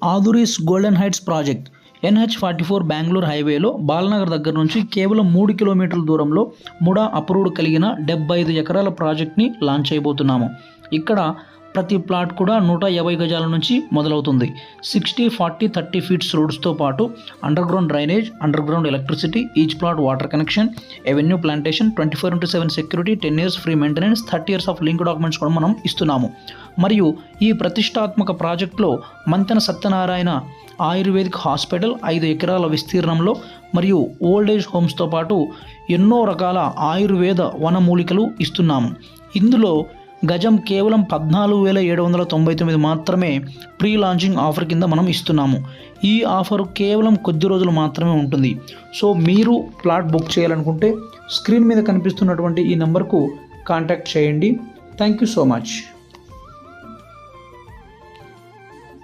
ఆదురీస్ golden heights project NH44 Bengaluru హైవేలో బాలనగర్ దగ్గర నుంచి కేవలం 3 కిలోమీటర్ల దూరంలో ముడా అప్రూవ్డ్ కలిగిన 75 ఎకరాల ప్రాజెక్ట్ని లాంచ్ చేయబోతున్నాము. ఇక్కడ ప్రతి ప్లాట్ కూడా 150 గజాల నుంచి మొదలవుతుంది. 60, 40, 30 ఫీట్స్ రోడ్స్తో పాటు under ground drainage, under ground electricity, each plot water connection, avenue plantation, 24/7 security, 10 years free maintenance, 30 years of link documents కూడా మనం ఇస్తున్నాము. మరియు ఈ ప్రతిష్టాత్మక ప్రాజెక్టులో మంతెన సత్యనారాయణ ఆయుర్వేదిక్ హాస్పిటల్ 5 ఎకరాల విస్తీర్ణంలో మరియు ఓల్డేజ్ హోమ్స్తో పాటు ఎన్నో రకాల ఆయుర్వేద వనమూలికలు ఇస్తున్నాము. ఇందులో గజం కేవలం 14,799 మాత్రమే ప్రీ లాంచింగ్ ఆఫర్ కింద మనం ఇస్తున్నాము. ఈ ఆఫర్ కేవలం కొద్ది రోజులు మాత్రమే ఉంటుంది. సో మీరు ప్లాట్ బుక్ చేయాలనుకుంటే స్క్రీన్ మీద కనిపిస్తున్నటువంటి ఈ నెంబర్కు కాంటాక్ట్ చేయండి. Thank you so much.